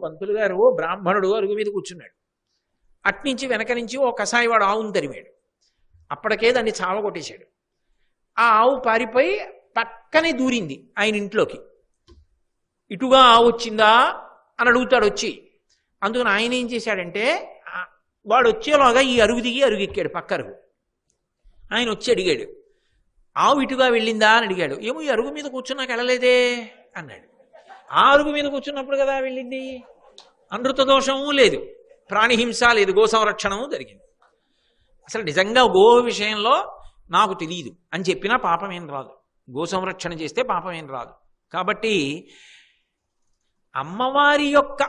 పంతులు గారు బ్రాహ్మణుడు అరుగు మీద కూర్చున్నాడు. అట్నుంచి వెనక నుంచి ఓ కసాయివాడు ఆవును తరిమాడు. అప్పటికే దాన్ని చావగొట్టేశాడు. ఆ ఆవు పారిపోయి పక్కనే దూరింది ఆయన ఇంట్లోకి. ఇటుగా ఆవు వచ్చిందా అని అడుగుతాడు వచ్చి. అందుకని ఆయన ఏం చేశాడంటే వాడు వచ్చేలాగా ఈ అరుగు దిగి అరుగు ఎక్కాడు, పక్క అరుగు. ఆయన వచ్చి అడిగాడు, ఆవు ఇటుగా వెళ్ళిందా అని అడిగాడు. ఏమో ఈ అరుగు మీద కూర్చున్నాక వెళ్ళలేదే అన్నాడు. ఆ అరుగు మీద కూర్చున్నప్పుడు కదా వెళ్ళింది. అనృత దోషము లేదు, ప్రాణిహింస లేదు, గో సంరక్షణము జరిగింది. అసలు నిజంగా గో విషయంలో నాకు తెలియదు అని చెప్పినా పాపం ఏం రాదు. గో సంరక్షణ చేస్తే పాపం ఏం రాదు. కాబట్టి అమ్మవారి యొక్క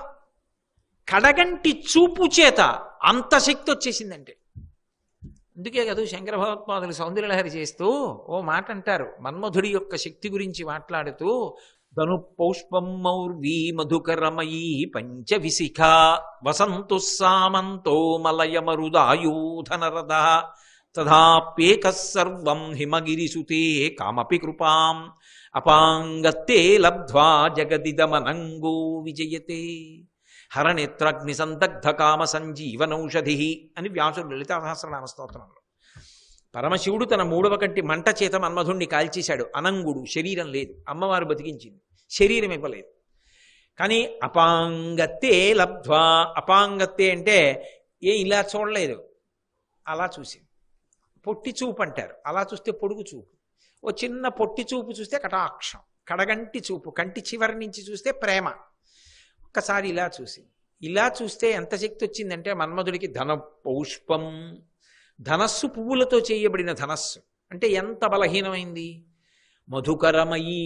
కడగంటి చూపు చేత అంత శక్తి వచ్చేసిందంటే, అందుకే కదా శంకర భగవత్పాదులు సౌందర్యలహరి చేస్తూ ఓ మాట అంటారు. మన్మధుడి యొక్క శక్తి గురించి మాట్లాడుతూ, ధను పౌష్పం మౌర్వీ మధుకరమయీ పంచవిశిఖ వసంతు సామంతో మలయమరుదాయూధనరద తథాప్యేక సర్వం హిమగిరిసుతే కామపి కృపాం అపాంగత్తే లబ్ధ్వా జగదిదమనంగో విజయతే హరనేత్రాగ్ని సందగ్ధ కామ సంజీవనౌషధి అని వ్యాసుడు లలితా సహస్రనామ స్తోత్రంలో. పరమశివుడు తన 3వ కంటి మంట చేత మన్మధుణ్ణి కాల్చేశాడు. అనంగుడు, శరీరం లేదు, అమ్మవారు బతికించింది, శరీరం ఇవ్వలేదు. కానీ అపాంగత్తే లబ్ధ్వా, అపాంగత్తే అంటే ఇలా చూడలేదు, అలా చూసింది. పొట్టి చూపు అంటారు, అలా చూస్తే పొడుగు చూపు. ఓ చిన్న పొట్టి చూపు చూస్తే కటాక్షం, కడగంటి చూపు, కంటి చివరి నుంచి చూస్తే ప్రేమ. ఒక్కసారి ఇలా చూసింది. ఇలా చూస్తే ఎంత శక్తి వచ్చిందంటే మన్మధుడికి ధన పౌష్పం, ధనస్సు పువ్వులతో చేయబడిన ధనస్సు అంటే ఎంత బలహీనమైంది. మధుకరమయీ,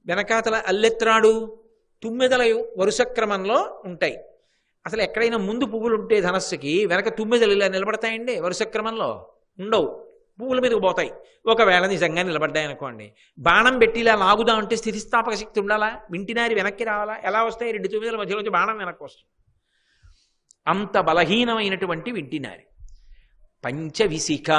వెనకాతల అల్లెత్రాడు తుమ్మెదల వరుస క్రమంలో ఉంటాయి. అసలు ఎక్కడైనా ముందు పువ్వులు ఉంటే ధనస్సుకి వెనక తుమ్మెదలు ఇలా నిలబడతాయండి, వరుస క్రమంలో ఉండవు, పువ్వుల మీదకి పోతాయి. ఒకవేళ నిజంగా నిలబడ్డాయనుకోండి, బాణం పెట్టి ఇలా లాగుదా అంటే స్థితిస్థాపక శక్తి ఉండాలా, వింటినారి వెనక్కి రావాలా, ఎలా వస్తాయి? 2 తుమ్మెదల మధ్యలోంచి బాణం వెనక్కి వస్తుంది. అంత బలహీనమైనటువంటి వింటినారి. పంచవిశిఖ,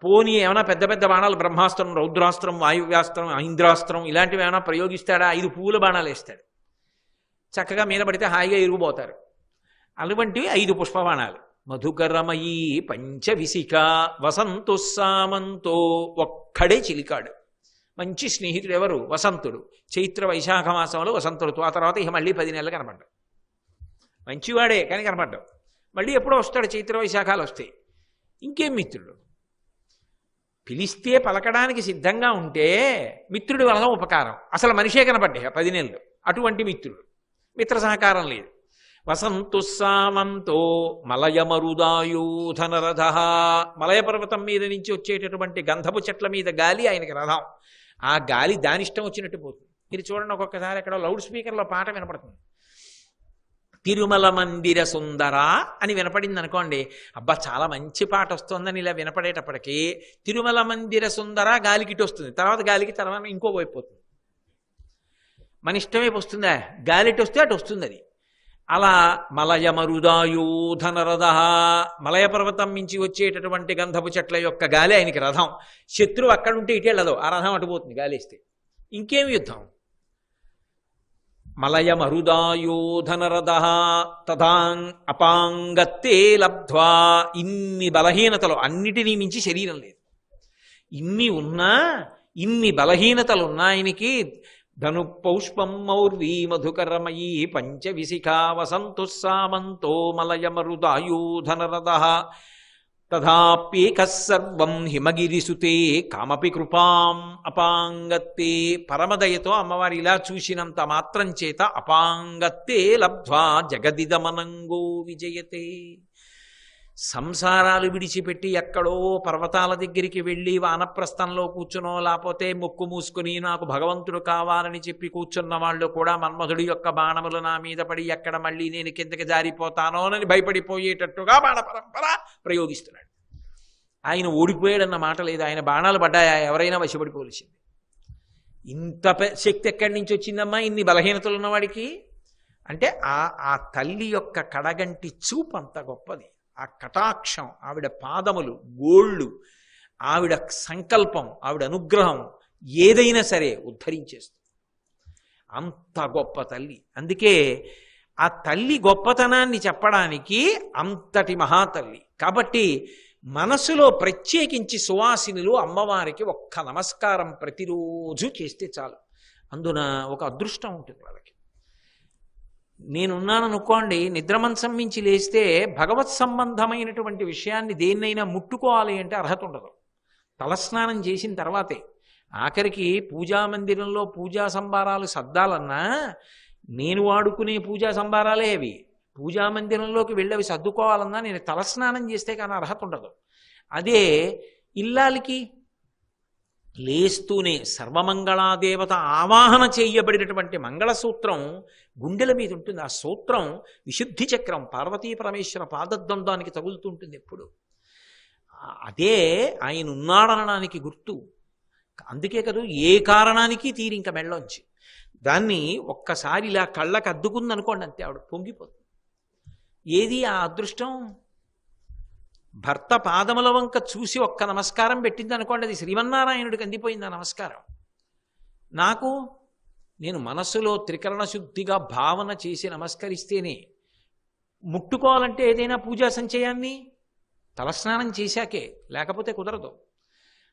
పోనీ ఏమైనా పెద్ద పెద్ద బాణాలు, బ్రహ్మాస్త్రం, రౌద్రాస్త్రం, వాయువ్యాస్త్రం, ఐంద్రాస్త్రం ఇలాంటివి ఏమైనా ప్రయోగిస్తాడా? 5 పువ్వుల బాణాలు వేస్తాడు. చక్కగా మీద పడితే హాయిగా ఇరుగుపోతారు. అటువంటివి 5 పుష్పబాణాలు. మధుకరమయీ పంచవిశిఖ వసంతు సామంతో, ఒక్కడే చిలికాడు. మంచి స్నేహితుడు ఎవరు? వసంతుడు. చైత్ర వైశాఖ మాసంలో వసంతుడు. ఆ తర్వాత ఇక మళ్ళీ 10 నెలలు కనపడ్డాడు. మంచివాడే కానీ కనపడ్డావు. మళ్ళీ ఎప్పుడో వస్తాడు, చైత్ర వైశాఖాలు వస్తాయి. ఇంకేం మిత్రుడు? పిలిస్తే పలకడానికి సిద్ధంగా ఉంటే మిత్రుడి వలన ఉపకారం. అసలు మనిషే కనపడ్డాయి 10 నెలలు. అటువంటి మిత్రుడు, మిత్ర సహకారం లేదు. వసంతు సామంతో మలయమరుదాయూధనరథ, మలయ పర్వతం మీద నుంచి వచ్చేటటువంటి గంధపు చెట్ల మీద గాలి ఆయనకి రథం. ఆ గాలి దానిష్టం వచ్చినట్టు పోతుంది. మీరు చూడండి, ఒక్కొక్కసారి అక్కడ లౌడ్ స్పీకర్లో పాట వినపడుతుంది, తిరుమల మందిర సుందర అని వినపడింది అనుకోండి, అబ్బా చాలా మంచి పాట వస్తుందని ఇలా వినపడేటప్పటికీ తిరుమల మందిర సుందర గాలికిటి వస్తుంది, తర్వాత గాలికి తర్వాత ఇంకో వైపు పోతుంది. మన ఇష్టమే వస్తుందా? గాలిటి వస్తే అటు వస్తుంది అది. అలా మలయమరుదాయూధనరథ, మలయ పర్వతం నుంచి వచ్చేటటువంటి గంధపు చెట్ల యొక్క గాలి ఆయనకి రథం. శత్రువు అక్కడుంటే ఇటు వెళ్ళదు, ఆ రథం అటుపోతుంది గాలిస్తే. ఇంకేం యుద్ధం? మలయమరుదాయూధనరథ తథాం అపాంగత్తే లబ్ధ్వా, ఇన్ని బలహీనతలు, అన్నిటినీ మించి శరీరం లేదు. ఇన్ని బలహీనతలున్నా ఆయనకి ధను పౌష్పం మౌర్వీ మధుకరమయీ పంచవిశిఖ వసంతు సామంతో మలయమరుదాయూధనరథ తథాప్యేక సర్వం హిమగిరిసుతే కామపి కృపాం అపాంగత్తే. పరమదయతో అమ్మవారి ఇలా చూసినంత మాత్రం చేత అపాంగత్తే లబ్ధ్వా జగదిదమనంగో విజయతే. సంసారాలు విడిచిపెట్టి ఎక్కడో పర్వతాల దగ్గరికి వెళ్ళి వానప్రస్థంలో కూర్చునో, లేకపోతే మొక్కు మూసుకుని నాకు భగవంతుడు కావాలని చెప్పి కూర్చున్న వాళ్ళు కూడా మన్మధుడి యొక్క బాణములు నా మీద పడి ఎక్కడ మళ్ళీ నేను కిందకి జారిపోతానోనని భయపడిపోయేటట్టుగా బాణ పరంపర ప్రయోగిస్తున్నాడు. ఆయన ఓడిపోయాడన్న మాట లేదు, ఆయన బాణాలు పడ్డాయా ఎవరైనా వశపడిపోవలసింది. ఇంత శక్తి ఎక్కడి నుంచి వచ్చిందమ్మా ఇన్ని బలహీనతలు ఉన్నవాడికి అంటే ఆ తల్లి యొక్క కడగంటి చూపు అంత గొప్పది. ఆ కటాక్షం, ఆవిడ పాదములు, గోళ్ళు, ఆవిడ సంకల్పం, ఆవిడ అనుగ్రహం ఏదైనా సరే ఉద్ధరించేస్తుంది. అంత గొప్ప తల్లి. అందుకే ఆ తల్లి గొప్పతనాన్ని చెప్పడానికి అంతటి మహాతల్లి. కాబట్టి మనసులో ప్రత్యేకించి సువాసినులు అమ్మవారికి ఒక్క నమస్కారం ప్రతిరోజు చేస్తే చాలు. అందున ఒక అదృష్టం ఉంటుంది వాళ్ళకి. నేనున్నాను అనుకోండి, నిద్రమంచం మించి లేస్తే భగవత్ సంబంధమైనటువంటి విషయాన్ని దేన్నైనా ముట్టుకోవాలి అంటే అర్హత ఉండదు. తలస్నానం చేసిన తర్వాతే. ఆఖరికి పూజామందిరంలో పూజా సంభారాలు సర్దాలన్నా నేను వాడుకునే పూజా సంభారాలే అవి. పూజామందిరంలోకి వెళ్ళి సర్దుకోవాలన్నా నేను తలస్నానం చేస్తే కానీ అర్హత ఉండదు. అదే ఇల్లాలికి లేస్తూనే సర్వమంగళాదేవత ఆవాహన చేయబడినటువంటి మంగళసూత్రం గుండెల మీద ఉంటుంది. ఆ సూత్రం విశుద్ధి చక్రం పార్వతీ పరమేశ్వర పాదద్వంద్వానికి తగులుతుంటుంది ఎప్పుడు. అదే ఆయన ఉన్నాడనడానికి గుర్తు. అందుకే కదా ఏ కారణానికి తీరింక మెళ్ళొంచి దాన్ని ఒక్కసారి ఇలా కళ్ళకు అద్దుకుందనుకోండి, అంతే ఆవిడ పొంగిపోతుంది. ఏది ఆ అదృష్టం? భర్త పాదముల వంక చూసి ఒక్క నమస్కారం పెట్టింది అనుకోండి, అది శ్రీమన్నారాయణుడికి అందిపోయింది ఆ నమస్కారం. నాకు నేను మనస్సులో త్రికరణ శుద్ధిగా భావన చేసి నమస్కరిస్తేనే. ముట్టుకోవాలంటే ఏదైనా పూజా సంచయాన్ని తలస్నానం చేశాకే, లేకపోతే కుదరదు.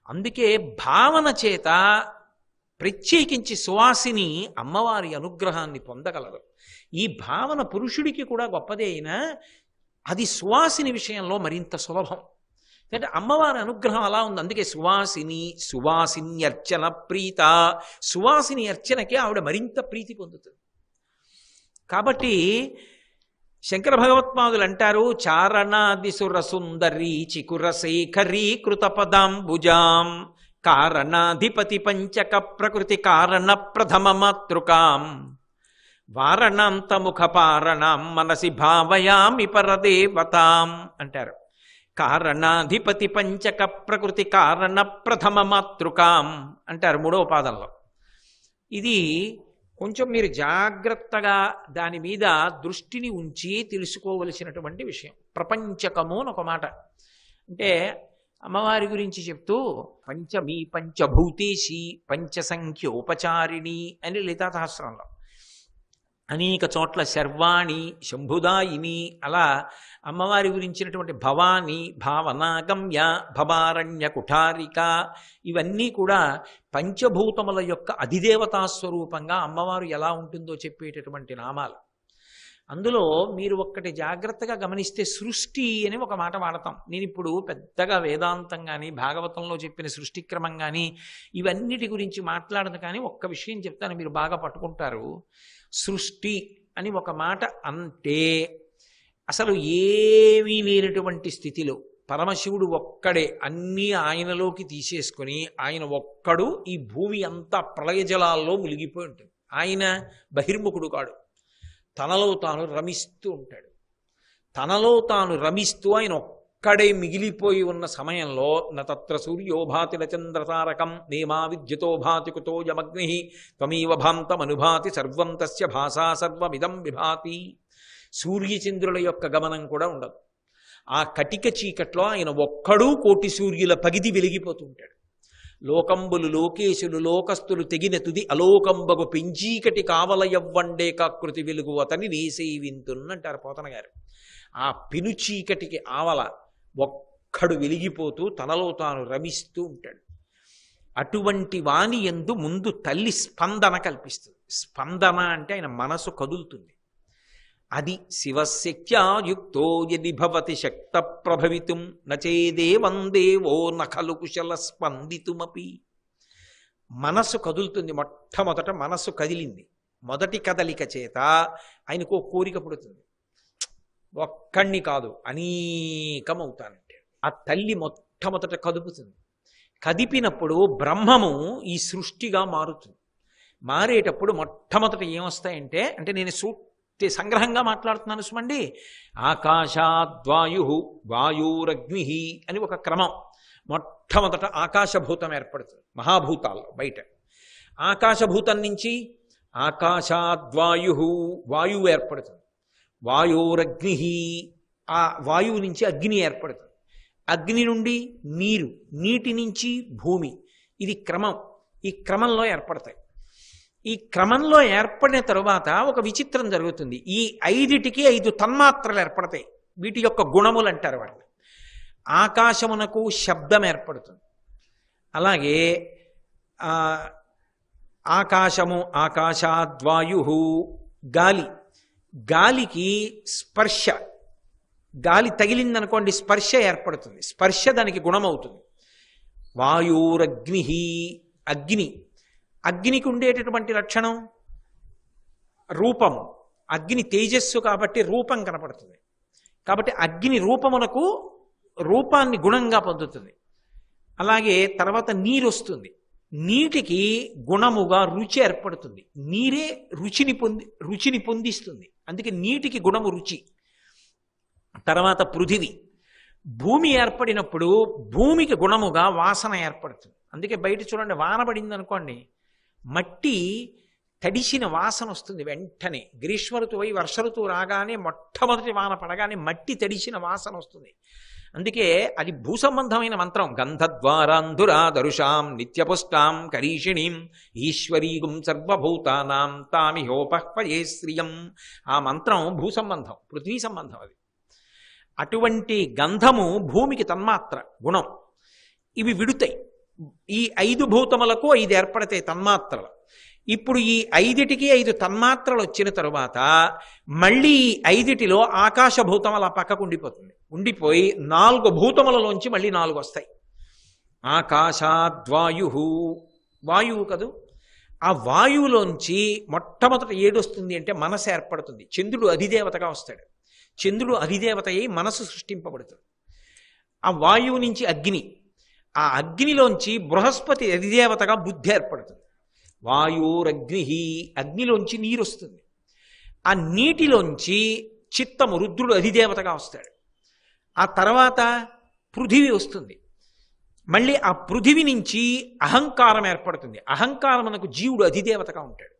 అందుకే భావన చేత ప్రత్యేకించి సువాసిని అమ్మవారి అనుగ్రహాన్ని పొందగలరు. ఈ భావన పురుషుడికి కూడా గొప్పదే అయినా అది సువాసిని విషయంలో మరింత సులభం. అంటే అమ్మవారి అనుగ్రహం అలా ఉంది. అందుకే సువాసిని అర్చన ప్రీత, సువాసిని అర్చనకే ఆవిడ మరింత ప్రీతి పొందుతుంది. కాబట్టి శంకర భగవత్పాదులు అంటారు, చారణాదిసుర సుందరీ చికురశేఖరీ కృతపదాంబుజాం కారణాధిపతి పంచక ప్రకృతి కారణ ప్రథమ మాతృకాం వారణాంతముఖ పారణాం మనసి భావయామి పరదేవతాం అంటారు. కారణాధిపతి పంచక ప్రకృతి కారణ ప్రథమ మాతృకాం అంటారు 3వ పాదంలో. ఇది కొంచెం మీరు జాగ్రత్తగా దాని మీద దృష్టిని ఉంచి తెలుసుకోవలసినటువంటి విషయం. ప్రపంచకము అని ఒక మాట. అంటే అమ్మవారి గురించి చెప్తూ పంచమీ పంచభూతేశి పంచసంఖ్యోపచారిణి అని లలితా సహస్రంలో అనేక చోట్ల శర్వాణి శంభుదాయిని అలా అమ్మవారి గురించినటువంటి భవాని భావనాగమ్య భవారణ్య కుఠారిక ఇవన్నీ కూడా పంచభూతముల యొక్క అధిదేవతా స్వరూపంగా అమ్మవారు ఎలా ఉంటుందో చెప్పేటటువంటి నామాలు. అందులో మీరు ఒక్కటి జాగ్రత్తగా గమనిస్తే సృష్టి అని ఒక మాట వాడతాం. నేను ఇప్పుడు పెద్దగా వేదాంతం కానీ భాగవతంలో చెప్పిన సృష్టి క్రమం కానీ ఇవన్నిటి గురించి మాట్లాడదు, కానీ ఒక్క విషయం చెప్తాను, మీరు బాగా పట్టుకుంటారు. సృష్టి అని ఒక మాట అంటే అసలు ఏమీ లేనటువంటి స్థితిలో పరమశివుడు ఒక్కడే అన్నీ ఆయనలోకి తీసేసుకొని ఆయన ఒక్కడు ఈ భూమి అంతా ప్రళయ జలాల్లో మునిగిపోయి ఉంటుంది. ఆయన బహిర్ముఖుడు కాడు, తనలో తాను రమిస్తూ ఉంటాడు. తనలో తాను రమిస్తూ ఆయన ఒక్కడే మిగిలిపోయి ఉన్న సమయంలో నత్ర సూర్యోభాతి చంద్రతారకం నేమా విద్యుతో భాతి కుతో యమగ్ని త్వమీవ భాంతమనుభాతి సర్వం తస్య భాషా సర్వమిదం విభాతి. సూర్యచంద్రుల యొక్క గమనం కూడా ఉండదు. ఆ కటిక చీకట్లో ఆయన ఒక్కడూ కోటి సూర్యుల పగిది వెలిగిపోతూ ఉంటాడు. లోకంబులు లోకేశులు లోకస్తులు తెగిన తుది అలోకంబగు పెంచీకటి కావలయవ్వండే కాకృతి వెలుగు అతని వేసేయి వింతున్నంటారు పోతన గారు. ఆ పెను చీకటికి ఆవల ఒక్కడు వెలిగిపోతూ తనలో తాను రమిస్తూ ఉంటాడు. అటువంటి వాణి యందు ముందు తల్లి స్పందన కల్పిస్తుంది. స్పందన అంటే ఆయన మనసు కదులుతుంది. అది శివశక్త్యాయుక్తో యది భవతి శక్త ప్రభవితుం నచేదేవం దేవో నఖలు కుశల స్పందితుమపి. మనసు కదులుతుంది. మొట్టమొదట మనసు కదిలింది. మొదటి కదలిక చేత ఆయనకు కోరిక పుడుతుంది. ఒక్కడిని కాదు అనేకమవుతానంటే ఆ తల్లి మొట్టమొదట కదుపుతుంది. కదిపినప్పుడు బ్రహ్మము ఈ సృష్టిగా మారుతుంది. మారేటప్పుడు మొట్టమొదట ఏమొస్తాయంటే, అంటే నేను సంగ్రహంగా మాట్లాడుతున్నాను సుమండి. ఆకాశాద్వాయు వాయురగ్ని అని ఒక క్రమం. మొట్టమొదట ఆకాశభూతం ఏర్పడుతుంది మహాభూతాల్లో బయట. ఆకాశభూతం నుంచి ఆకాశాద్వాయు వాయువు ఏర్పడుతుంది. వాయురగ్ని, ఆ వాయువు నుంచి అగ్ని ఏర్పడుతుంది. అగ్ని నుండి నీరు, నీటి నుంచి భూమి. ఇది క్రమం. ఈ క్రమంలో ఏర్పడతాయి. ఈ క్రమంలో ఏర్పడిన తరువాత ఒక విచిత్రం జరుగుతుంది. ఈ 5టికి 5 తన్మాత్రలు ఏర్పడతాయి. వీటి యొక్క గుణములు అంటారు వాటిని. ఆకాశమునకు శబ్దం ఏర్పడుతుంది. అలాగే ఆకాశము, ఆకాశాద్వాయు, గాలి, గాలికి స్పర్శ, గాలి తగిలిందనుకోండి స్పర్శ ఏర్పడుతుంది, స్పర్శ దానికి గుణమవుతుంది. వాయురగ్ని, అగ్ని, అగ్నికి ఉండేటటువంటి లక్షణం రూపము. అగ్ని తేజస్సు కాబట్టి రూపం కనపడుతుంది. కాబట్టి అగ్ని రూపమునకు రూపాన్ని గుణంగా పొందుతుంది. అలాగే తర్వాత నీరు వస్తుంది. నీటికి గుణముగా రుచి ఏర్పడుతుంది. నీరే రుచిని పొందిస్తుంది. అందుకే నీటికి గుణము రుచి. తర్వాత పృథివీ, భూమి ఏర్పడినప్పుడు భూమికి గుణముగా వాసన ఏర్పడుతుంది. అందుకే బయట చూడండి, వాన పడింది అనుకోండి, మట్టి తడిసిన వాసన వస్తుంది వెంటనే. గ్రీష్మ ఋతువు అయి వర్ష ఋతువు రాగానే మొట్టమొదటి వాన పడగానే మట్టి తడిసిన వాసన వస్తుంది. అందుకే అది భూసంబంధమైన మంత్రం. గంధద్వారాంధురాదరుషాం నిత్యపుష్టాం కరీషిణీం ఈశ్వరీగుం సర్వభూతానాం తామిహోపహ్వయే శ్రియం. ఆ మంత్రం భూసంబంధం, పృథ్వీ సంబంధం. అది అటువంటి గంధము భూమికి తన్మాత్ర గుణం. ఇవి విడుతాయి. ఈ 5 భూతములకు 5 ఏర్పడతాయి తన్మాత్రలు. ఇప్పుడు ఈ 5టికి 5 తన్మాత్రలు వచ్చిన తరువాత మళ్ళీ ఈ 5టిలో ఆకాశభూతం అలా పక్కకు ఉండిపోతుంది. ఉండిపోయి 4 భూతములలోంచి మళ్ళీ 4 వస్తాయి. ఆకాశాద్వాయు, వాయువు కదూ. ఆ వాయువులోంచి మొట్టమొదట ఏడొస్తుంది అంటే మనసు ఏర్పడుతుంది. చంద్రుడు అధిదేవతగా వస్తాడు. చంద్రుడు అధిదేవత అయి మనసు సృష్టింపబడుతుంది. ఆ వాయువు నుంచి అగ్ని, ఆ అగ్నిలోంచి బృహస్పతి అధిదేవతగా బుద్ధి ఏర్పడుతుంది. వాయురగ్ని, అగ్నిలోంచి నీరు వస్తుంది. ఆ నీటిలోంచి చిత్తము, రుద్రుడు అధిదేవతగా వస్తాడు. ఆ తర్వాత పృథివీ వస్తుంది. మళ్ళీ ఆ పృథివీ నుంచి అహంకారం ఏర్పడుతుంది. అహంకారమునకు జీవుడు అధిదేవతగా ఉంటాడు.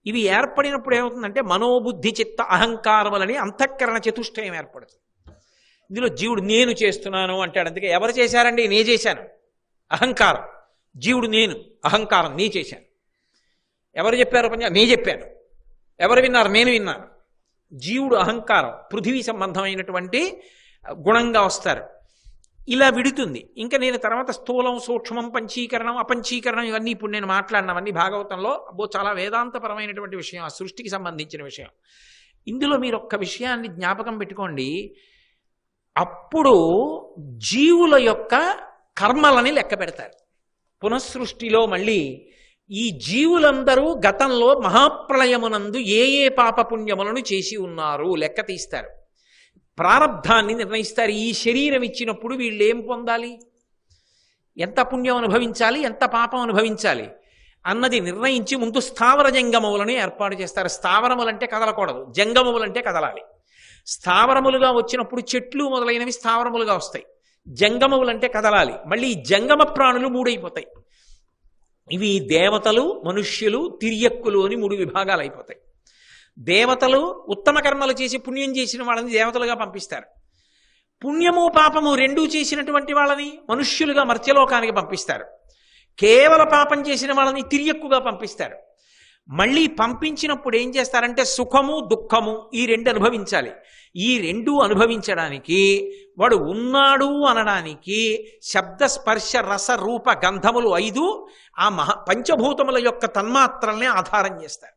ఇవి ఏర్పడినప్పుడు ఏమవుతుందంటే మనోబుద్ధి చిత్త అహంకారములని అంతఃకరణ చతుష్టయం ఏర్పడుతుంది. ఇందులో జీవుడు నేను చేస్తున్నాను అంటాడు. అందుకే ఎవరు చేశారండి? నే చేశాను, అహంకారం. జీవుడు నేను, అహంకారం, నీ చేశాను. ఎవరు చెప్పారు పని? నే చెప్పాను. ఎవరు విన్నారు? నేను విన్నాను. జీవుడు అహంకారం, పృథివీ సంబంధమైనటువంటి గుణంగా వస్తారు. ఇలా విడుతుంది. ఇంకా నేను తర్వాత స్థూలం, సూక్ష్మం, పంచీకరణం, అపంచీకరణం ఇవన్నీ ఇప్పుడు నేను మాట్లాడినవన్నీ భాగవతంలో చాలా వేదాంతపరమైనటువంటి విషయం, ఆ సృష్టికి సంబంధించిన విషయం. ఇందులో మీరు ఒక్క విషయాన్ని జ్ఞాపకం పెట్టుకోండి. అప్పుడు జీవుల యొక్క కర్మలని లెక్క పెడతారు. పునఃసృష్టిలో మళ్ళీ ఈ జీవులందరూ గతంలో మహాప్రళయమునందు ఏ ఏ పాపపుణ్యములను చేసి ఉన్నారు లెక్క తీస్తారు. ప్రారబ్ధాన్ని నిర్ణయిస్తారు. ఈ శరీరం ఇచ్చినప్పుడు వీళ్ళు ఏం పొందాలి, ఎంత పుణ్యం అనుభవించాలి, ఎంత పాపం అనుభవించాలి అన్నది నిర్ణయించి ముందు స్థావర జంగమములను ఏర్పాటు చేస్తారు. స్థావరములంటే కదలకూడదు, జంగమములంటే కదలాలి. స్థావరములుగా వచ్చినప్పుడు చెట్లు మొదలైనవి స్థావరములుగా వస్తాయి. జంగమములంటే కదలాలి. మళ్ళీ ఈ జంగమ ప్రాణులు 3 అయిపోతాయి. ఇవి దేవతలు, మనుష్యులు, తిర్యక్కులు అని 3 విభాగాలు అయిపోతాయి. దేవతలు ఉత్తమ కర్మలు చేసి పుణ్యం చేసిన వాళ్ళని దేవతలుగా పంపిస్తారు. పుణ్యము పాపము రెండూ చేసినటువంటి వాళ్ళని మనుష్యులుగా మర్త్యలోకానికి పంపిస్తారు. కేవల పాపం చేసిన వాళ్ళని తిర్యక్కుగా పంపిస్తారు. మళ్ళీ పంపించినప్పుడు ఏం చేస్తారంటే సుఖము, దుఃఖము ఈ 2 అనుభవించాలి. ఈ 2 అనుభవించడానికి వాడు ఉన్నాడు అనడానికి శబ్ద, స్పర్శ, రస, రూప, గంధములు 5 ఆ పంచభూతముల యొక్క తన్మాత్రల్ని ఆధారం చేస్తారు.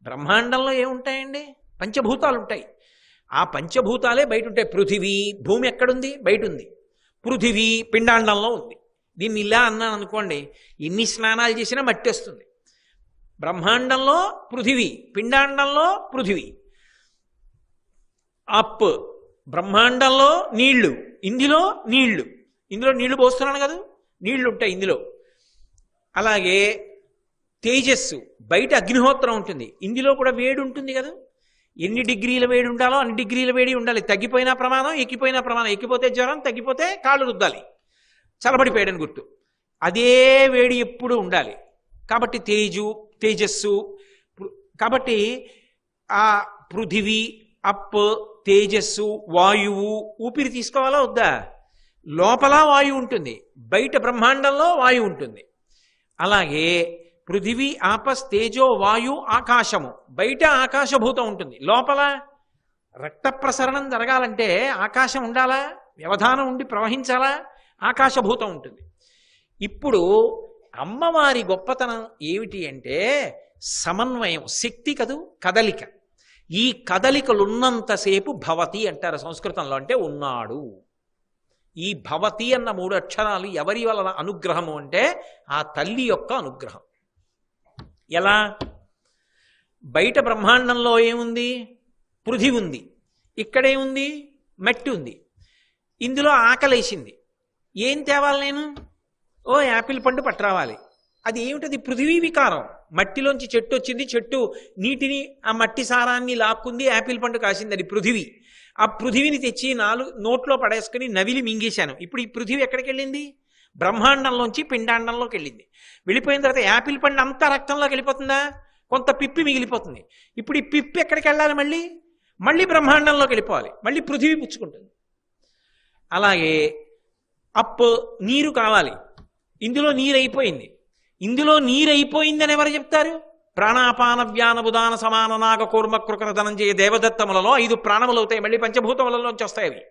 బ్రహ్మాండంలో ఏముంటాయండి? పంచభూతాలు ఉంటాయి. ఆ పంచభూతాలే బయట ఉంటాయి. పృథివీ, భూమి ఎక్కడుంది? బయట ఉంది. పృథివీ పిండాండంలో ఉంది. దీన్ని ఇలా అన్నాను అనుకోండి, ఎన్ని స్నానాలు చేసినా మట్టి వస్తుంది. బ్రహ్మాండంలో పృథివీ, పిండాండంలో పృథివీ. అప్ బ్రహ్మాండంలో నీళ్లు, ఇందులో నీళ్లు. ఇందులో నీళ్లు పోస్తున్నాను కదా, నీళ్లు ఉంటాయి ఇందులో. అలాగే తేజస్సు, బయట అగ్నిహోత్రం ఉంటుంది, ఇందులో కూడా వేడి ఉంటుంది కదా. ఎన్ని డిగ్రీల వేడి ఉండాలో అన్ని డిగ్రీల వేడి ఉండాలి. తగ్గిపోయినా ప్రమాదం, ఎక్కిపోయినా ప్రమాదం. ఎక్కిపోతే జ్వరం, తగ్గిపోతే కాళ్ళు రుద్దాలి, చల్లబడిపోయాడని గుర్తు. అదే వేడి ఎప్పుడు ఉండాలి. కాబట్టి తేజస్సు. కాబట్టి ఆ పృథివీ, అప్, తేజస్సు, వాయువు. ఊపిరి తీసుకోవాలా వద్దా? లోపల వాయువు ఉంటుంది, బయట బ్రహ్మాండంలో వాయువు ఉంటుంది. అలాగే పృథివీ ఆపస్ తేజో వాయు ఆకాశము. బయట ఆకాశభూతం ఉంటుంది, లోపల రక్త ప్రసరణం జరగాలంటే ఆకాశం ఉండాలా, వ్యవధానం ఉండి ప్రవహించాలా, ఆకాశభూతం ఉంటుంది. ఇప్పుడు అమ్మవారి గొప్పతనం ఏమిటి అంటే సమన్వయం, శక్తి కదూ, కదలిక. ఈ కదలికలున్నంతసేపు భవతి అంటారు సంస్కృతంలో, అంటే ఉన్నాడు. ఈ భవతి అన్న 3 అక్షరాలు ఎవరి వలన అనుగ్రహము అంటే ఆ తల్లి యొక్క అనుగ్రహం. ఎలా? బయట బ్రహ్మాండంలో ఏముంది? పృథివీ ఉంది, ఇక్కడేముంది? మట్టి ఉంది. ఇందులో ఆకలేసింది, ఏం తేవాలి నేను? ఓ యాపిల్ పండు పట్టరావాలి. అది ఏమిటది? పృథివీ వికారం. మట్టిలోంచి చెట్టు వచ్చింది, చెట్టు నీటిని ఆ మట్టి సారాన్ని లాక్కుంది, యాపిల్ పండు కాసింది, అది పృథివీ. ఆ పృథివీని తెచ్చి నోట్లో పడేసుకుని నవిలి మింగేశాను. ఇప్పుడు ఈ పృథివీ ఎక్కడికి వెళ్ళింది? బ్రహ్మాండంలోంచి పిండాండంలోకి వెళ్ళింది. వెళ్ళిపోయిన తర్వాత యాపిల్ పండు అంతా రక్తంలోకి వెళ్ళిపోతుందా? కొంత పిప్పి మిగిలిపోతుంది. ఇప్పుడు ఈ పిప్పి ఎక్కడికి వెళ్ళాలి? మళ్ళీ బ్రహ్మాండంలోకి వెళ్ళిపోవాలి, మళ్ళీ పృథివీ పుచ్చుకుంటుంది. అలాగే నీరు కావాలి, ఇందులో నీరు అయిపోయింది. ఇందులో నీరు అయిపోయిందని ఎవరు చెప్తారు? ప్రాణాపాన వ్యాన బుధాన సమాన నాగ కూర్మ కృకర ధనంజయ దేవదత్తములలో 5 ప్రాణములు అవుతాయి, మళ్ళీ పంచభూతములలోంచి వస్తాయి. అవి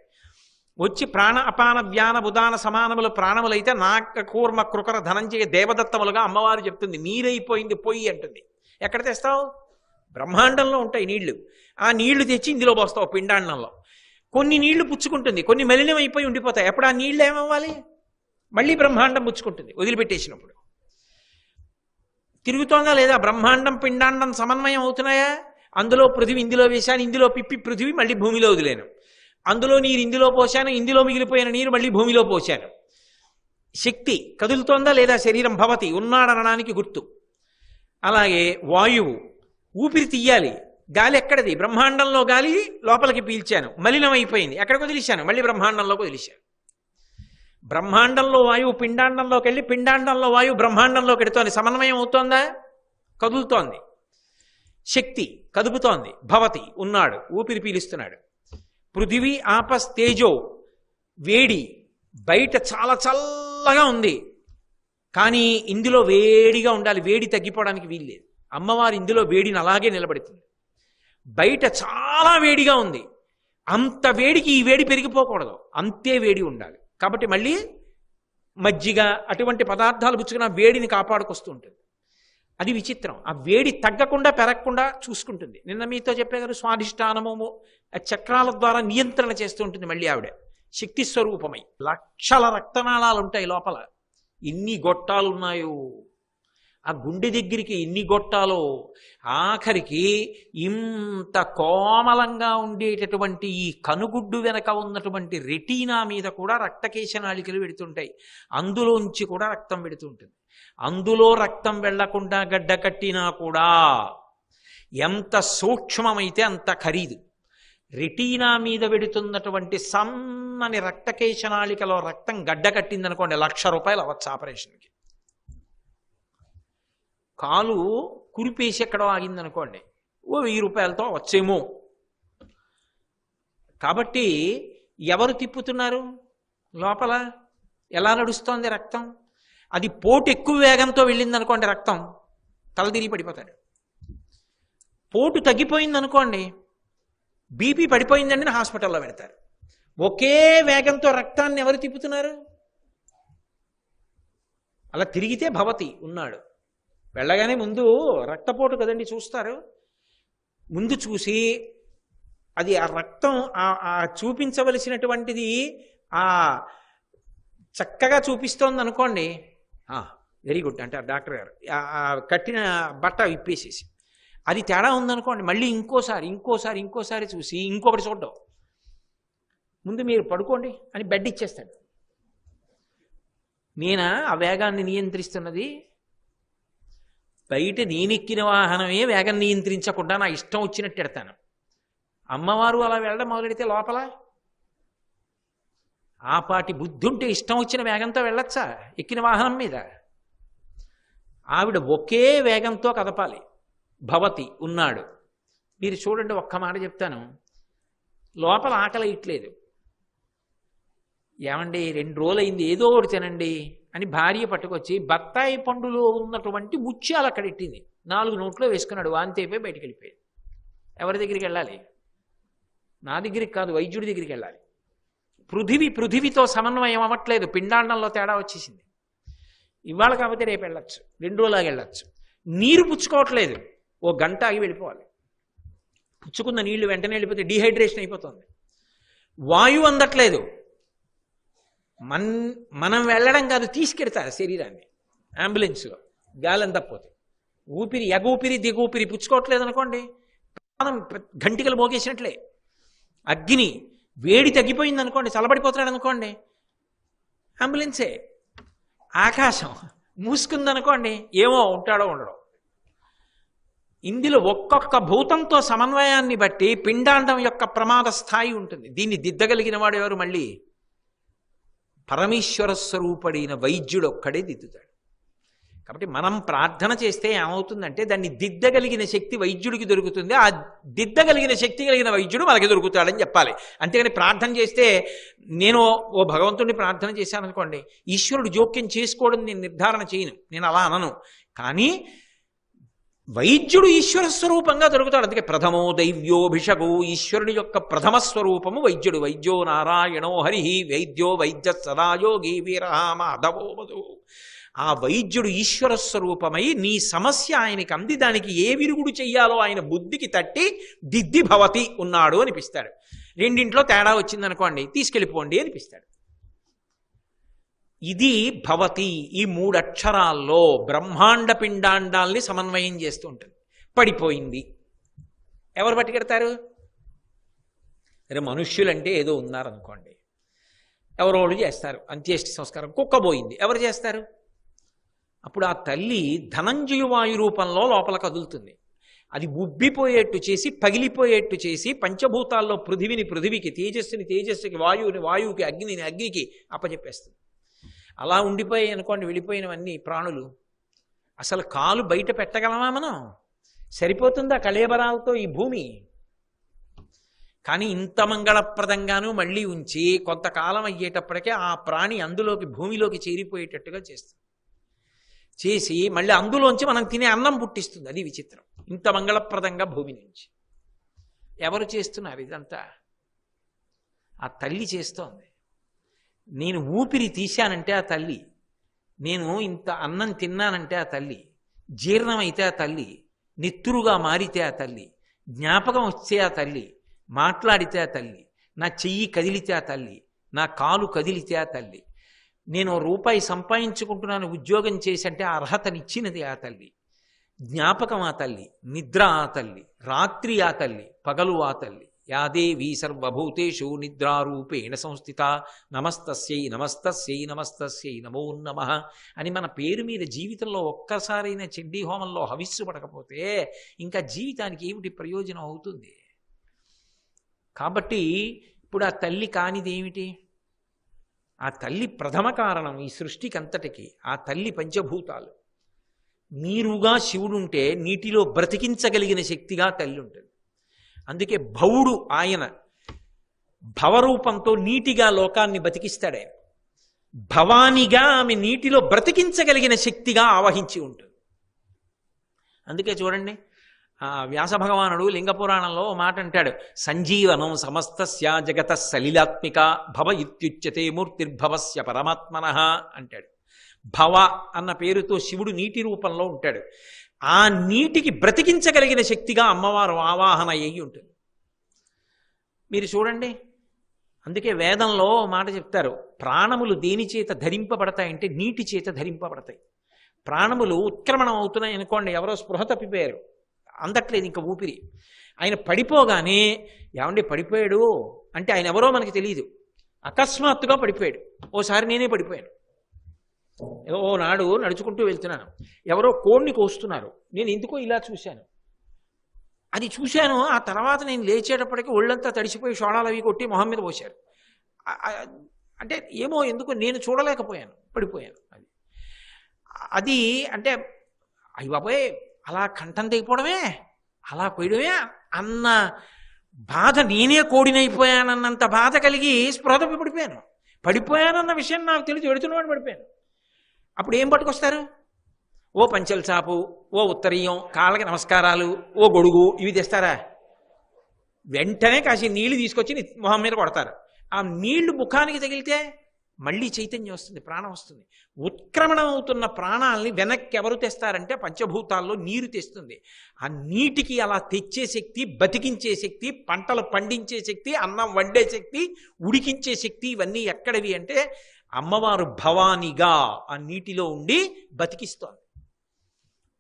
వచ్చి ప్రాణ అపాన వ్యాన బుధాన సమానములు ప్రాణములైతే నాగ కూర్మ కృకర ధనంజయ దేవదత్తములుగా అమ్మవారు చెప్తుంది. నీరైపోయింది పొయ్యి అంటుంది. ఎక్కడ తెస్తావు? బ్రహ్మాండంలో ఉంటాయి నీళ్లు. ఆ నీళ్లు తెచ్చి ఇందులో పోస్తావు పిండాండంలో. కొన్ని నీళ్లు పుచ్చుకుంటుంది, కొన్ని మలినం అయిపోయి ఉండిపోతాయి. అప్పుడు ఆ నీళ్లు ఏమవ్వాలి? మళ్ళీ బ్రహ్మాండం పుచ్చుకుంటుంది వదిలిపెట్టేసినప్పుడు. తిరుగుతోందా లేదా? బ్రహ్మాండం పిండాండం సమన్వయం అవుతున్నాయా? అందులో పృథివీ ఇందులో వేశాను, ఇందులో పిప్పి పృథివీ మళ్ళీ భూమిలో వదిలేను. అందులో నీరు ఇందులో పోశాను, ఇందులో మిగిలిపోయిన నీరు మళ్ళీ భూమిలో పోశాను. శక్తి కదులుతోందా లేదా? శరీరం భవతి, ఉన్నాడనడానికి గుర్తు. అలాగే వాయువు, ఊపిరి తీయాలి, గాలి ఎక్కడది? బ్రహ్మాండంలో గాలి లోపలికి పీల్చాను, మలినం అయిపోయింది, ఎక్కడికి వదిలేశాను? మళ్ళీ బ్రహ్మాండంలోకి వదిలేశాను. బ్రహ్మాండంలో వాయువు పిండాండంలోకి వెళ్ళి పిండాండంలో వాయువు బ్రహ్మాండంలోకి వెడుతోంది. సమన్వయం అవుతోందా? కదులుతోంది. శక్తి కదుపుతోంది. భవతి ఉన్నాడు, ఊపిరి పీలుస్తున్నాడు. పృథివీ ఆపస్ తేజో వేడి, బయట చాలా చల్లగా ఉంది, కానీ ఇందులో వేడిగా ఉండాలి, వేడి తగ్గిపోవడానికి వీల్లేదు. అమ్మవారు ఇందులో వేడిని అలాగే నిలబెడుతుంది. బయట చాలా వేడిగా ఉంది, అంత వేడికి ఈ వేడి పెరిగిపోకూడదు, అంతే వేడి ఉండాలి. కాబట్టి మళ్ళీ మజ్జిగ అటువంటి పదార్థాలు పుచ్చుకున్న వేడిని కాపాడుకొస్తూ ఉంటుంది. అది విచిత్రం. ఆ వేడి తగ్గకుండా పెరగకుండా చూసుకుంటుంది. నిన్న మీతో చెప్పే కదా, స్వాధిష్టానము చక్రాల ద్వారా నియంత్రణ చేస్తూ ఉంటుంది. మళ్ళీ ఆవిడ శక్తి స్వరూపమై లక్షల రక్తనాళాలు ఉంటాయి లోపల. ఎన్ని గొట్టాలు ఉన్నాయో, ఆ గుండె దగ్గరికి ఎన్ని గొట్టాలో, ఆఖరికి ఇంత కోమలంగా ఉండేటటువంటి ఈ కనుగుడ్డు వెనక ఉన్నటువంటి రెటీనా మీద కూడా రక్తకేశనాళికలు వెడుతుంటాయి. అందులోంచి కూడా రక్తం వెడుతుంటుంది. అందులో రక్తం వెళ్లకుండా గడ్డ కట్టినా కూడా ఎంత సూక్ష్మమైతే అంత ఖరీదు. రెటీనా మీద వెడుతున్నటువంటి సన్నని రక్తకేశనాళికలో రక్తం గడ్డ కట్టిందనుకోండి, ₹1,00,000 అవ్వచ్చు ఆపరేషన్కి. కాలు కురిపేసి ఎక్కడో ఆగిందనుకోండి, ₹1,000తో వచ్చేమో. కాబట్టి ఎవరు తిప్పుతున్నారు? లోపల ఎలా నడుస్తోంది రక్తం? అది పోటు ఎక్కువ వేగంతో వెళ్ళిందనుకోండి, రక్తం తలదిరిగి పడిపోతాడు. పోటు తగ్గిపోయిందనుకోండి, బీపీ పడిపోయిందండి హాస్పిటల్లో పెడతారు. ఒకే వేగంతో రక్తాన్ని ఎవరు తిప్పుతున్నారు? అలా తిరిగితే భవతి ఉన్నాడు. వెళ్ళగానే ముందు రక్తపోటు కదండి చూస్తారు. ముందు చూసి అది ఆ రక్తం చూపించవలసినటువంటిది ఆ చక్కగా చూపిస్తోంది అనుకోండి, వెరీ గుడ్ అంటారు డాక్టర్ గారు. కట్టిన బట్ట విప్పేసేసి అది తేడా ఉందనుకోండి, మళ్ళీ ఇంకోసారి చూసి ఇంకొకటి చూడడం. ముందు మీరు పడుకోండి అని బెడ్ ఇచ్చేస్తాడు. నేనా ఆ వేగాన్ని నియంత్రిస్తున్నది? బయట నేనెక్కిన వాహనమే వేగం నియంత్రించకుండా నా ఇష్టం వచ్చినట్టు ఎడతాను. అమ్మవారు అలా వెళ్ళడం మొదలెడితే లోపల ఆ పాటి బుద్ధి ఉంటే ఇష్టం వచ్చిన వేగంతో వెళ్ళొచ్చా ఎక్కిన వాహనం మీద? ఆవిడ ఒకే వేగంతో కదపాలి. భవతి ఉన్నాడు. మీరు చూడండి, ఒక్క మాట చెప్తాను. లోపల ఆకలి ఇట్లేదు, ఏమండి 2 రోజులైంది ఏదో ఒకటి తినండి అని భార్య పట్టుకొచ్చి బత్తాయి పండులో ఉన్నటువంటి ముత్యాలు అక్కడ ఎట్టింది, 4 నోట్లో వేసుకున్నాడు, వాంతి అయిపోయి బయటికి వెళ్ళిపోయాడు. ఎవరి దగ్గరికి వెళ్ళాలి? నా దగ్గరికి కాదు, వైద్యుడి దగ్గరికి వెళ్ళాలి. పృథివితో సమన్వయం అవ్వట్లేదు, పిండాండంలో తేడా వచ్చేసింది. ఇవాళ కాకపోతే రేపు వెళ్ళచ్చు, 2 రోజులాగా వెళ్ళచ్చు. నీరు పుచ్చుకోవట్లేదు, ఓ గంట ఆగి వెళ్ళిపోవాలి. పుచ్చుకున్న నీళ్లు వెంటనే వెళ్ళిపోతే డీహైడ్రేషన్ అయిపోతుంది. వాయువు అందట్లేదు, మనం వెళ్ళడం కాదు, తీసుకెడతారు శరీరాన్ని అంబులెన్స్లో గాలి అందకపోతే. ఎగూపిరి దిగూపిరి పుచ్చుకోవట్లేదు అనుకోండి, గంటికలు మోగేసినట్లే. అగ్ని వేడి తగ్గిపోయింది అనుకోండి, చల్లబడిపోతున్నాడు అనుకోండి, అంబులెన్సే. ఆకాశం మూసుకుందనుకోండి, ఏమో ఉంటాడో ఉండడో. ఇందులో ఒక్కొక్క భూతంతో సమన్వయాన్ని బట్టి పిండాండం యొక్క ప్రమాద స్థాయి ఉంటుంది. దీన్ని దిద్దగలిగిన వాడు ఎవరు? మళ్ళీ పరమేశ్వర స్వరూపుడైన వైద్యుడు ఒక్కడే దిద్దుతాడు. కాబట్టి మనం ప్రార్థన చేస్తే ఏమవుతుందంటే దాన్ని దిద్దగలిగిన శక్తి వైద్యుడికి దొరుకుతుంది. ఆ దిద్దగలిగిన శక్తి కలిగిన వైద్యుడు మనకి దొరుకుతాడని చెప్పాలి. అంతేగాని ప్రార్థన చేస్తే నేను ఓ భగవంతుడిని ప్రార్థన చేశాను అనుకోండి, ఈశ్వరుడు జోక్యం చేసుకోవడం నేను నిర్ధారణ చేయను, నేను అలా అనను. కానీ వైద్యుడు ఈశ్వర స్వరూపంగా దొరుకుతాడు. అందుకే ప్రథమో దైవ్యోభిషగు, ఈశ్వరుడి యొక్క ప్రథమ స్వరూపము వైద్యుడు. వైద్యో నారాయణో హరి వైద్యో వైద్య సదాయోగి వీరహ మాధవో మధు. ఆ వైద్యుడు ఈశ్వర స్వరూపమై నీ సమస్య ఆయనకి అంది, దానికి ఏ విరుగుడు చెయ్యాలో ఆయన బుద్ధికి తట్టి దిద్ది భవతి ఉన్నాడు అనిపిస్తాడు. రెండింట్లో తేడా వచ్చిందనుకోండి, తీసుకెళ్ళిపోండి అనిపిస్తాడు. ఇది భవతి. ఈ 3 అక్షరాల్లో బ్రహ్మాండ పిండాండాల్ని సమన్వయం చేస్తూ ఉంటుంది. పడిపోయింది, ఎవరు పట్టుకెడతారు? అరే మనుష్యులంటే ఏదో ఉన్నారనుకోండి, ఎవరో వాళ్ళు చేస్తారు అంత్యేష్టి సంస్కారం. కుక్కబోయింది, ఎవరు చేస్తారు? అప్పుడు ఆ తల్లి ధనంజయవాయు రూపంలో లోపల కదులుతుంది. అది ఉబ్బిపోయేట్టు చేసి, పగిలిపోయేట్టు చేసి, పంచభూతాల్లో పృథివికి, తేజస్సుకి, వాయువుకి, అగ్నిని అగ్నికి అప్పచెప్పేస్తుంది. అలా ఉండిపోయాయి అనుకోండి వెళ్ళిపోయినవన్నీ ప్రాణులు. అసలు కాలు బయట పెట్టగలమా మనం? సరిపోతుందా కళేబరాలతో ఈ భూమి? కానీ ఇంత మంగళప్రదంగాను మళ్ళీ ఉంచి కొంతకాలం అయ్యేటప్పటికే ఆ ప్రాణి భూమిలోకి చేరిపోయేటట్టుగా చేస్తుంది. చేసి మళ్ళీ అందులోంచి మనం తినే అన్నం పుట్టిస్తుంది. అది విచిత్రం. ఇంత మంగళప్రదంగా భూమి నుంచి ఎవరు చేస్తున్నారు ఇదంతా? ఆ తల్లి చేస్తోంది. నేను ఊపిరి తీశానంటే ఆ తల్లి, నేను ఇంత అన్నం తిన్నానంటే ఆ తల్లి, జీర్ణమైతే ఆ తల్లి, నెత్తురుగా మారితే ఆ తల్లి, జ్ఞాపకం వస్తే ఆ తల్లి, మాట్లాడితే ఆ తల్లి, నా చెయ్యి కదిలితే ఆ తల్లి, నా కాలు కదిలితే ఆ తల్లి, నేను రూపాయి సంపాదించుకుంటున్నాను ఉద్యోగం చేసి అంటే ఆ అర్హతనిచ్చినది ఆ తల్లి, జ్ఞాపకం ఆ తల్లి, నిద్ర ఆ తల్లి, రాత్రి ఆ తల్లి, పగలు ఆ తల్లి. యాదేవీ సర్వభూతేషు నిద్రారూపేణ సంస్థిత నమస్తస్యై నమస్తస్యై నమస్తస్యై నమో నమః అని మన పేరు మీద జీవితంలో ఒక్కసారైనా చండీ హోమంలో హవిస్సు పడకపోతే ఇంకా జీవితానికి ఏమిటి ప్రయోజనం అవుతుంది? కాబట్టి ఇప్పుడు ఆ తల్లి కానిది ఏమిటి? ఆ తల్లి ప్రథమ కారణం ఈ సృష్టికి అంతటికి. ఆ తల్లి పంచభూతాలు. నీరుగా శివుడుంటే నీటిలో బ్రతికించగలిగిన శక్తిగా తల్లి ఉంటుంది. అందుకే భవుడు ఆయన భవరూపంతో నీటిగా లోకాన్ని బతికిస్తాడే. భవానిగా ఆమె నీటిలో బ్రతికించగలిగిన శక్తిగా ఆవహించి ఉంటుంది. అందుకే చూడండి, వ్యాస భగవానుడు లింగపురాణంలో మాట అంటాడు, సంజీవనం సమస్తస్య జగత సలిలాత్మిక భవ ఇత్యుచ్యతే మూర్తిర్భవస్య పరమాత్మనః అంటాడు. భవ అన్న పేరుతో శివుడు నీటి రూపంలో ఉంటాడు. ఆ నీటికి బ్రతికించగలిగిన శక్తిగా అమ్మవారు ఆవాహన అయ్యి ఉంటుంది. మీరు చూడండి, అందుకే వేదంలో మాట చెప్తారు, ప్రాణములు దేని చేత ధరింపబడతాయంటే నీటి చేత ధరింపబడతాయి. ప్రాణములు ఉత్క్రమణం అవుతున్నాయి అనుకోండి, ఎవరో స్పృహ తప్పిపోయారు, అందట్లేదు ఇంకా ఊపిరి, ఆయన పడిపోగానే ఏమండి పడిపోయాడు అంటే ఆయన ఎవరో మనకి తెలియదు, అకస్మాత్తుగా పడిపోయాడు. ఓసారి నేనే పడిపోయాను. ఓ నాడు నడుచుకుంటూ వెళ్తున్నాను, ఎవరో కోడిని కోస్తున్నారు, నేను ఎందుకో ఇలా చూశాను, అది చూశాను. ఆ తర్వాత నేను లేచేటప్పటికి ఒళ్ళంతా తడిసిపోయి షోడాలు అవి కొట్టి మొహం మీద పోశారు. అంటే ఏమో ఎందుకో నేను చూడలేకపోయాను, పడిపోయాను. అది అంటే అయ్యి బాబోయ్ అలా కంఠం తెగిపోవడమే, అలా పోయడమే అన్న బాధ, నేనే కోడినైపోయానన్నంత బాధ కలిగి స్పృహ తప్పి పడిపోయాను. పడిపోయానన్న విషయం నాకు తెలిసి వెడుతున్నవాడు పడిపోయాను. అప్పుడు ఏం పట్టుకొస్తారు? ఓ పంచెల చాపు, ఓ ఉత్తరీయం, కాళ్ళకి నమస్కారాలు, ఓ గొడుగు, ఇవి తెస్తారా? వెంటనే కాసి నీళ్లు తీసుకొచ్చి మొహం మీద కొడతారు. ఆ నీళ్లు ముఖానికి తగిలితే మళ్ళీ చైతన్యం వస్తుంది, ప్రాణం వస్తుంది. ఉత్క్రమణం అవుతున్న ప్రాణాలని వెనక్కి ఎవరు తెస్తారంటే పంచభూతాల్లో నీరు తెస్తుంది. ఆ నీటికి అలా తెచ్చే శక్తి, బతికించే శక్తి, పంటలు పండించే శక్తి, అన్నం వండే శక్తి, ఉడికించే శక్తి, ఇవన్నీ ఎక్కడివి అంటే అమ్మవారు భవానిగా ఆ నీటిలో ఉండి బతికిస్తోంది.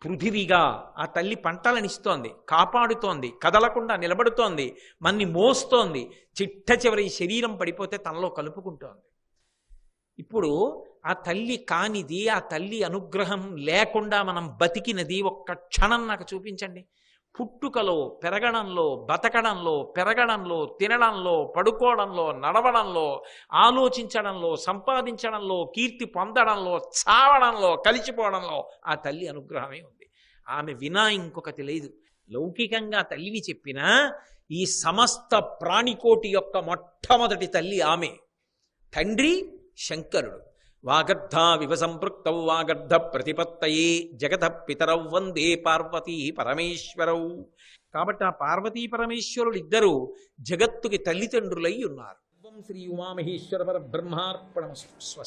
పృథివిగా ఆ తల్లి పంటలనిస్తోంది, కాపాడుతోంది, కదలకుండా నిలబడుతోంది, మన్ని మోస్తోంది. చిట్ట చివరి శరీరం పడిపోతే తనలో కలుపుకుంటోంది. ఇప్పుడు ఆ తల్లి కానిది, ఆ తల్లి అనుగ్రహం లేకుండా మనం బతికినది ఒక్క క్షణం నాకు చూపించండి. పుట్టుకలో, పెరగడంలో, బతకడంలో, పెరగడంలో, తినడంలో, పడుకోవడంలో, నడవడంలో, ఆలోచించడంలో, సంపాదించడంలో, కీర్తి పొందడంలో, చావడంలో, కలిసిపోవడంలో ఆ తల్లి అనుగ్రహమే ఉంది. ఆమె వినా ఇంకొకటి లేదు. లౌకికంగా తల్లివి చెప్పినా ఈ సమస్త ప్రాణికోటి యొక్క మొట్టమొదటి తల్లి ఆమె. తండ్రి శంకరుడు. వాగర్ధావివ సంపృక్తౌ వాగర్ధ ప్రతిపత్తయే జగత పితరౌ వందే పార్వతీ పరమేశ్వరౌ. కాబట్టి ఆ పార్వతీ పరమేశ్వరులు ఇద్దరు జగత్తుకి తల్లిదండ్రులై ఉన్నారు. శ్రీ ఉమామహేశ్వర పరబ్రహ్మార్పణమస్తు. స్వస్తి.